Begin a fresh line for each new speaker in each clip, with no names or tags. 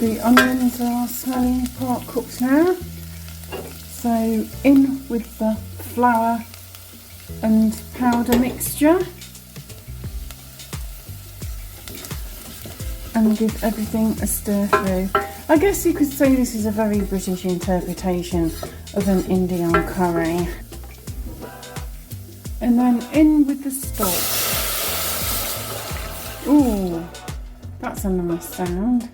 The onions are slowly part cooked now. So in with the flour and powder mixture. And give everything a stir through. I guess you could say this is a very British interpretation of an Indian curry. And then in with the stock. Ooh, that's a nice sound.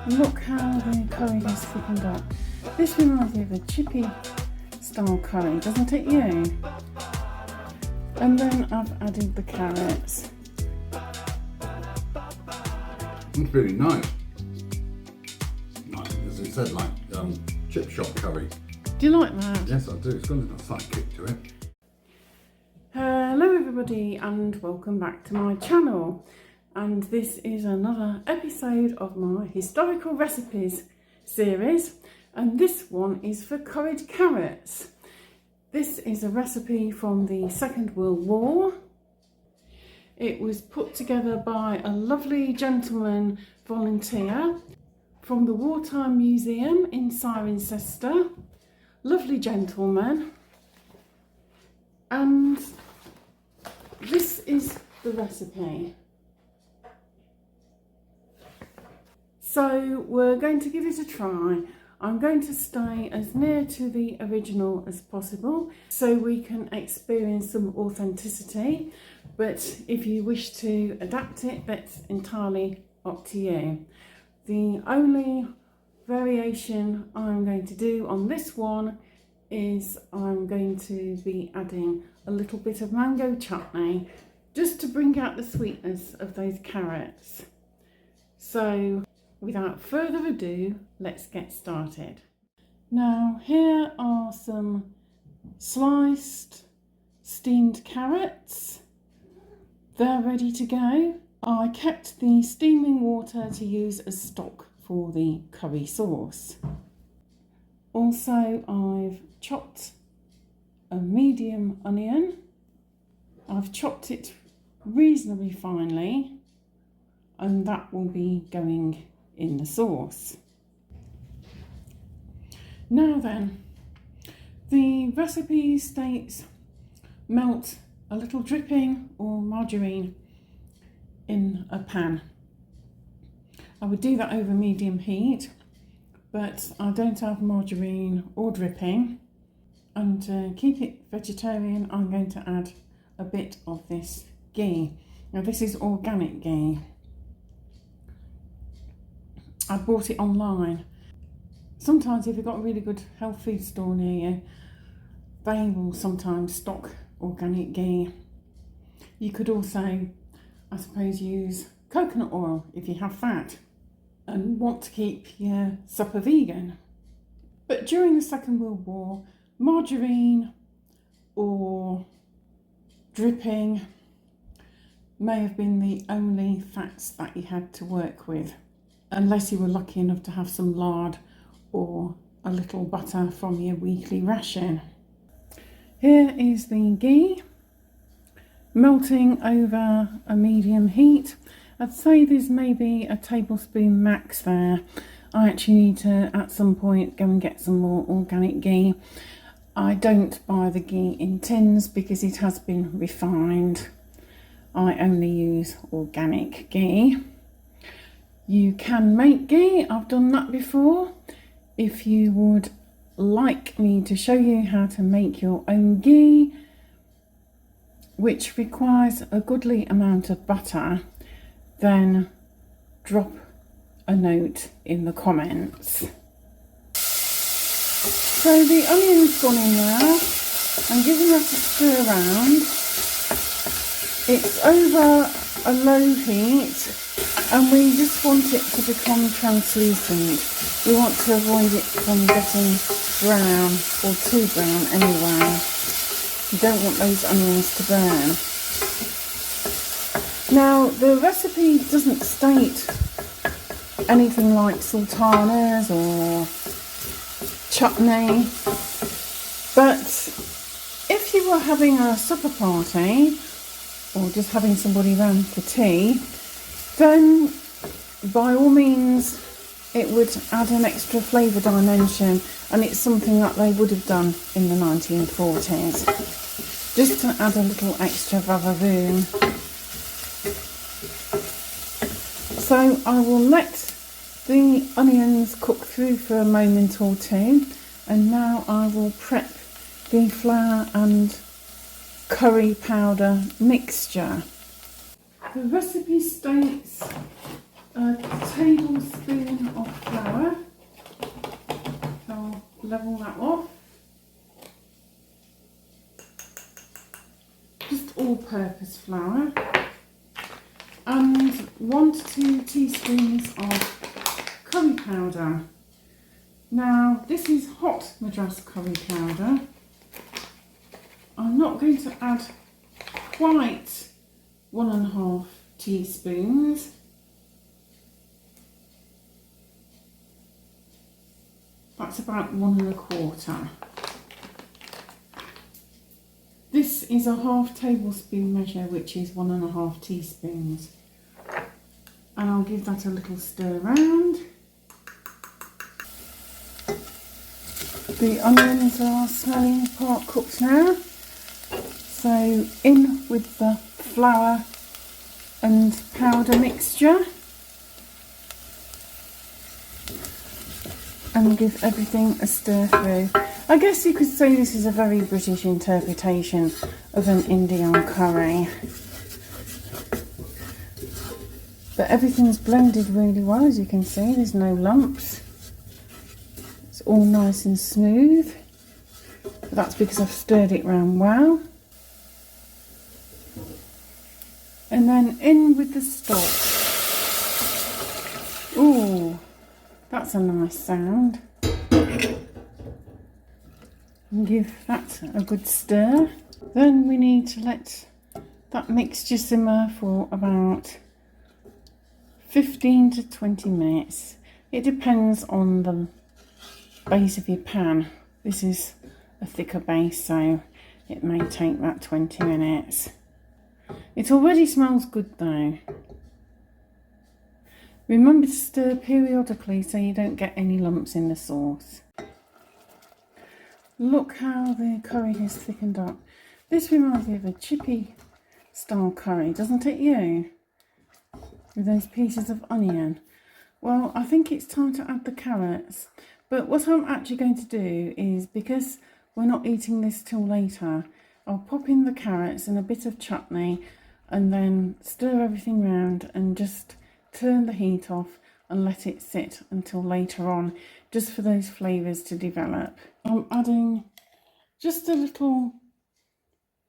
Look how the curry has thickened up. This reminds me of a chippy style curry, doesn't it you? And then I've added the carrots.
It's really nice. Nice, as it said, like chip shop curry.
Do you like that?
Yes, I do. It's got a slight kick to it.
Hello everybody and welcome back to my channel. And this is another episode of my historical recipes series. And this one is for curried carrots. This is a recipe from the Second World War. It was put together by a lovely gentleman volunteer from the Wartime Museum in Cirencester. Lovely gentleman. And this is the recipe. So we're going to give it a try. I'm going to stay as near to the original as possible so we can experience some authenticity. But if you wish to adapt it, that's entirely up to you. The only variation I'm going to do on this one is I'm going to be adding a little bit of mango chutney just to bring out the sweetness of those carrots. So without further ado, let's get started. Now here are some sliced steamed carrots. They're ready to go. I kept the steaming water to use as stock for the curry sauce. Also, I've chopped a medium onion. I've chopped it reasonably finely, and that will be going in the sauce. Now then, the recipe states melt a little dripping or margarine in a pan. I would do that over medium heat, but I don't have margarine or dripping, and to keep it vegetarian I'm going to add a bit of this ghee. Now this is organic ghee. I bought it online. Sometimes if you've got a really good health food store near you, they will sometimes stock organic ghee. You could also, I suppose, use coconut oil if you have fat and want to keep your supper vegan. But during the Second World War, margarine or dripping may have been the only fats that you had to work with, unless you were lucky enough to have some lard or a little butter from your weekly ration. Here is the ghee melting over a medium heat. I'd say there's maybe a tablespoon max there. I actually need to at some point go and get some more organic ghee. I don't buy the ghee in tins because it has been refined. I only use organic ghee. You can make ghee, I've done that before. If you would like me to show you how to make your own ghee, which requires a goodly amount of butter, then drop a note in the comments. So the onion's gone in now. I'm giving that a stir around. It's over a low heat and we just want it to become translucent. We want to avoid it from getting brown or too brown anyway. You don't want those onions to burn. Now the recipe doesn't state anything like sultanas or chutney, but if you were having a supper party or just having somebody round for tea, then by all means it would add an extra flavour dimension, and it's something that they would have done in the 1940s, just to add a little extra vavaroon. So I will let the onions cook through for a moment or two, and now I will prep the flour and curry powder mixture. The recipe states a tablespoon of flour, so I'll level that off. Just all-purpose flour, and 1 to 2 teaspoons of curry powder. Now this is hot Madras curry powder. I'm not going to add quite 1.5 teaspoons. That's about 1.25. This is a 1/2 tablespoon measure, which is 1.5 teaspoons. And I'll give that a little stir round. The onions are slowly part cooked now. So in with the flour and powder mixture, and give everything a stir through. I guess you could say this is a very British interpretation of an Indian curry. But everything's blended really well, as you can see, there's no lumps. It's all nice and smooth. But that's because I've stirred it round well. And then in with the stock. Ooh, that's a nice sound. And give that a good stir. Then we need to let that mixture simmer for about 15 to 20 minutes. It depends on the base of your pan. This is a thicker base, so it may take that 20 minutes. It already smells good though. Remember to stir periodically so you don't get any lumps in the sauce. Look how the curry has thickened up. This reminds me of a chippy style curry, doesn't it you? With those pieces of onion. Well, I think it's time to add the carrots. But what I'm actually going to do is, because we're not eating this till later, I'll pop in the carrots and a bit of chutney and then stir everything round and just turn the heat off and let it sit until later on, just for those flavours to develop. I'm adding just a little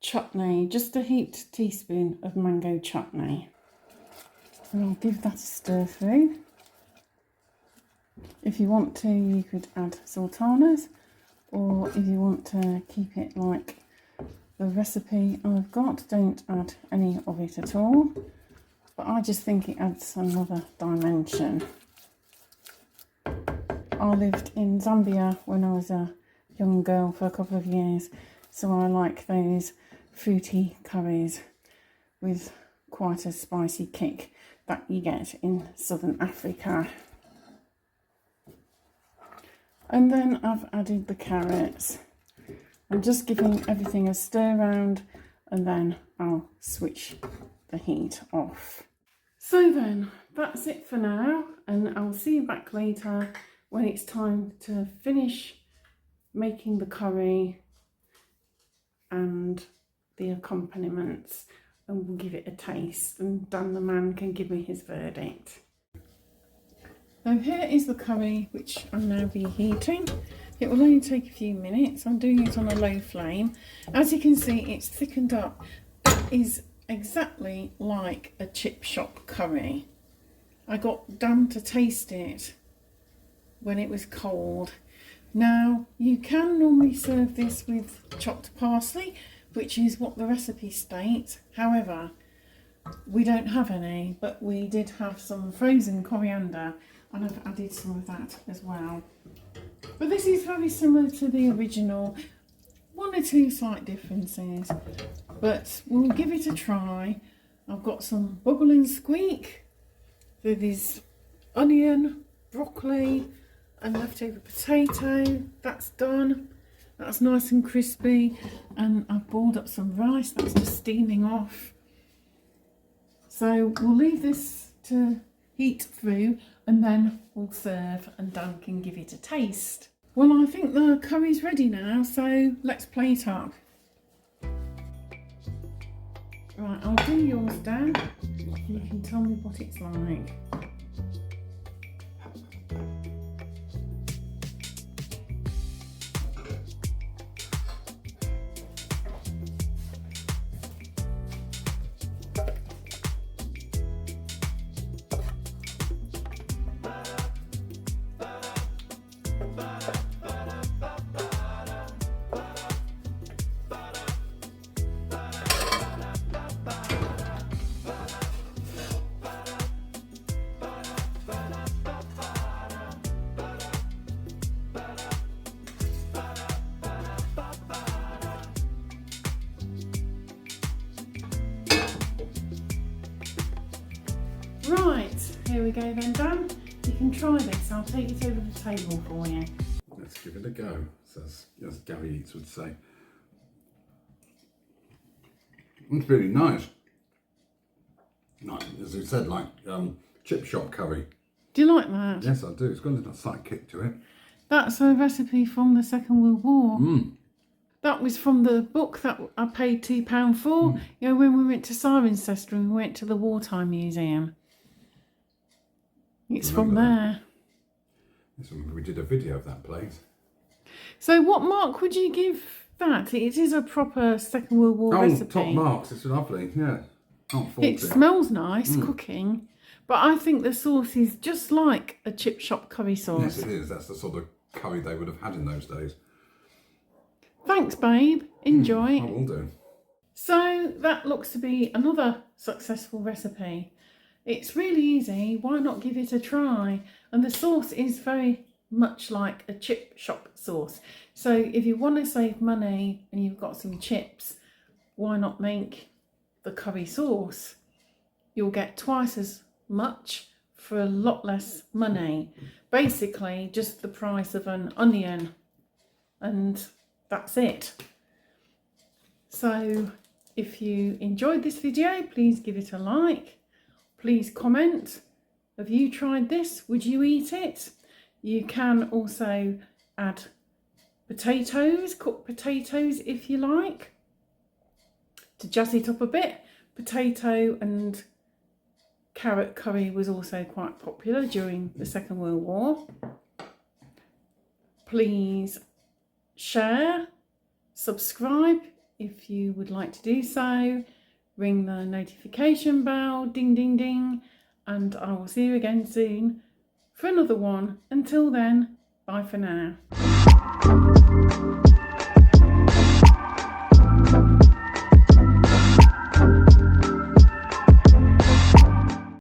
chutney, just a heaped teaspoon of mango chutney. And I'll give that a stir through. If you want to, you could add sultanas, or if you want to keep it like the recipe I've got, don't add any of it at all. But I just think it adds another dimension. I lived in Zambia when I was a young girl for a couple of years, so I like those fruity curries with quite a spicy kick that you get in southern Africa. And then I've added the carrots. I'm just giving everything a stir round, and then I'll switch the heat off. So then, that's it for now, and I'll see you back later when it's time to finish making the curry and the accompaniments, and we'll give it a taste, and Dan the man can give me his verdict. Now here is the curry, which I'll now be heating. It will only take a few minutes. I'm doing it on a low flame. As you can see, it's thickened up. It is exactly like a chip shop curry. I got Dan to taste it when it was cold. Now, you can normally serve this with chopped parsley, which is what the recipe states. However, we don't have any, but we did have some frozen coriander, and I've added some of that as well. But this is very similar to the original, 1 or 2 slight differences, but we'll give it a try. I've got some bubble and squeak. There is onion, broccoli and leftover potato. That's done. That's nice and crispy. And I've boiled up some rice. That's just steaming off. So we'll leave this to heat through and then we'll serve and Dan can give it a taste. Well, I think the curry's ready now, so let's plate up. Right, I'll do yours, Dan. You can tell me what it's like. Right, here we go then, Dan. You can try this. I'll take it over the table for you.
Let's give it a go, as Gary Eats would say. It's really nice. Like, as you said, like chip shop curry.
Do you like that?
Yes, I do. It's got a little slight kick to it.
That's a recipe from the Second World War.
Mm.
That was from the book that I paid £2 for. You know, when we went to Cirencester and we went to the Wartime Museum. It's from there.
Yes, we did a video of that place.
So what mark would you give that? It is a proper Second World War recipe.
Top marks. It's lovely. Yeah. Can't fault
It smells nice cooking, but I think the sauce is just like a chip shop curry sauce.
Yes, it is. That's the sort of curry they would have had in those days.
Thanks, babe. Enjoy.
I will do.
So that looks to be another successful recipe. It's really easy. Why not give it a try? And the sauce is very much like a chip shop sauce. So if you want to save money and you've got some chips, why not make the curry sauce? You'll get twice as much for a lot less money. Basically, just the price of an onion. And that's it. So if you enjoyed this video, please give it a like. Please comment. Have you tried this? Would you eat it? You can also add potatoes, cooked potatoes if you like. To jazz it up a bit, potato and carrot curry was also quite popular during the Second World War. Please share, subscribe if you would like to do so. Ring the notification bell, ding, ding, ding. And I will see you again soon for another one. Until then, bye for now.